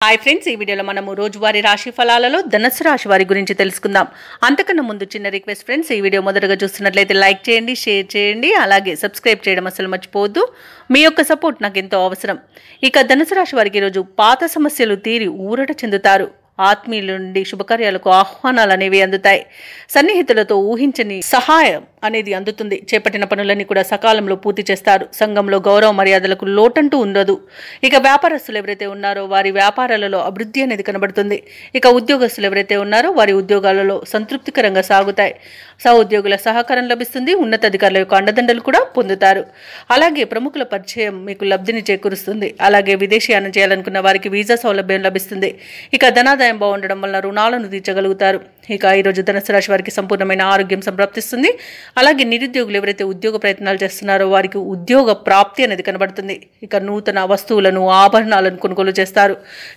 Hi friends, ఈ వీడియోలో మనము రోజువారీ రాశి ఫలాలలో ధనుసు రాశి వారి గురించి తెలుసుకుందాం. అంతకన్నా ముందు చిన్న రిక్వెస్ట్ ఫ్రెండ్స్, ఈ వీడియో మొదటగా చూస్తున్నట్లయితే లైక్ చేయండి, షేర్ చేయండి, అలాగే సబ్స్క్రైబ్ చేయడం అసలు మర్చిపోవద్దు. మీ యొక్క సపోర్ట్ నాకు ఎంతో అవసరం. ఇక ధనుసు రాశి వారికి ఈరోజు పాత సమస్యలు తీరి ఊరట చెందుతారు. ఆత్మీయుల నుండి శుభకార్యాలకు ఆహ్వానాలు అనేవి అందుతాయి. సన్నిహితులతో ఊహించని సహాయం అనేది అందుతుంది. చేపట్టిన పనులన్నీ కూడా సకాలంలో పూర్తి చేస్తారు. సంఘంలో గౌరవ మర్యాదలకు లోటంటూ ఉండదు. ఇక వ్యాపారస్తులు ఎవరైతే ఉన్నారో వారి వ్యాపారాలలో అభివృద్ధి అనేది కనబడుతుంది. ఇక ఉద్యోగస్తులు ఎవరైతే ఉన్నారో వారి ఉద్యోగాలలో సంతృప్తికరంగా సాగుతాయి. సహోద్యోగుల సహకారం లభిస్తుంది. ఉన్నతాధికారుల యొక్క అండదండలు కూడా పొందుతారు. అలాగే ప్రముఖుల పరిచయం మీకు లబ్ధిని చేకూరుస్తుంది. అలాగే విదేశీయానం చేయాలనుకున్న వారికి వీసా సౌలభ్యం లభిస్తుంది. ఇక ధనాదాయం బాగుండడం వల్ల రుణాలను తీర్చగలుగుతారు. ఇక ఈరోజు ధనుసు రాశి వారికి సంపూర్ణమైన ఆరోగ్యం సంప్రాప్తిస్తుంది. అలాగే నిరుద్యోగులు ఎవరైతే ఉద్యోగ ప్రయత్నాలు చేస్తున్నారో వారికి ఉద్యోగ ప్రాప్తి అనేది కనబడుతుంది. ఇక నూతన వస్తువులను ఆభరణాలను కొనుగోలు చేస్తారు.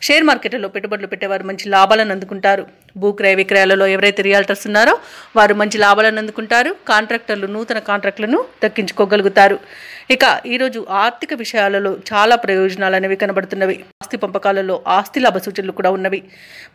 షేర్ మార్కెట్లో పెట్టుబడులు పెట్టేవారు మంచి లాభాలను అందుకుంటారు. భూక్రయ విక్రయాలలో ఎవరైతే రియాల్టర్స్ ఉన్నారో వారు మంచి లాభాలను అందుకుంటారు. కాంట్రాక్టర్లు నూతన కాంట్రాక్టులను దక్కించుకోగలుగుతారు. ఇక ఈరోజు ఆర్థిక విషయాలలో చాలా ప్రయోజనాలు అనేవి కనబడుతున్నవి. ఆస్తి పంపకాలలో ఆస్తి లాభ సూచనలు కూడా ఉన్నవి.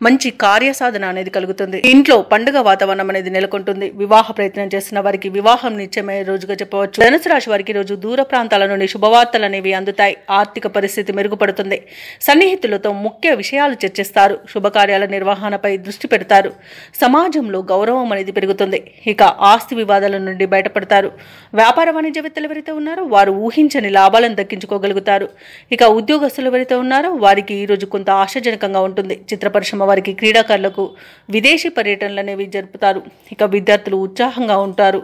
మంచి కార్యసాధన అనేది కలుగుతుంది. ఇంట్లో పండుగ వాతావరణం అనేది నెలకొంటుంది. వివాహ ప్రయత్నం చేస్తున్న వారికి వివాహం నిశ్చయమయ్యే రోజుగా చెప్పవచ్చు. ధనుసు రాశి వారికి రోజు దూర ప్రాంతాల నుండి శుభవార్తలు అనేవి అందుతాయి. ఆర్థిక పరిస్థితి మెరుగుపడుతుంది. సన్నిహితులతో ముఖ్య విషయాలు చర్చిస్తారు. శుభకార్యాల నిర్వహణపై దృష్టి పెడతారు. సమాజంలో గౌరవం అనేది పెరుగుతుంది. ఇక ఆస్తి వివాదాల నుండి బయటపడతారు. వ్యాపార వాణిజ్యవేత్తలు ఎవరైతే ఉన్నారో వారు ఊహించని లాభాలను దక్కించుకోగలుగుతారు. ఇక ఉద్యోగస్తులు ఎవరైతే ఉన్నారో వారికి ఈరోజు కొంత ఆశాజనకంగా ఉంటుంది. చిత్ర పరిశ్రమ వారికి, క్రీడాకారులకు విదేశీ పర్యటనలు అనేవి జరుపుతారు. ఇక విద్యార్థులు ఉత్సాహంగా ఉంటారు.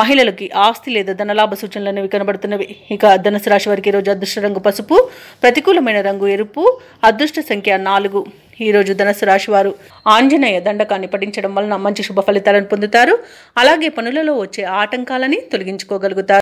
మహిళలకి ఆస్తి లేదా ధనలాభ సూచనలు అనేవి కనబడుతున్నవి. ఇక ధనుసు రాశి వారికి ఈరోజు అదృష్ట రంగు పసుపు, ప్రతికూలమైన రంగు ఎరుపు, అదృష్ట సంఖ్య 4. ఈరోజు ధనుసు రాశి వారు ఆంజనేయ దండకాన్ని పఠించడం వలన మంచి శుభ ఫలితాలను పొందుతారు. అలాగే పనులలో వచ్చే ఆటంకాలని తొలగించుకోగలుగుతారు.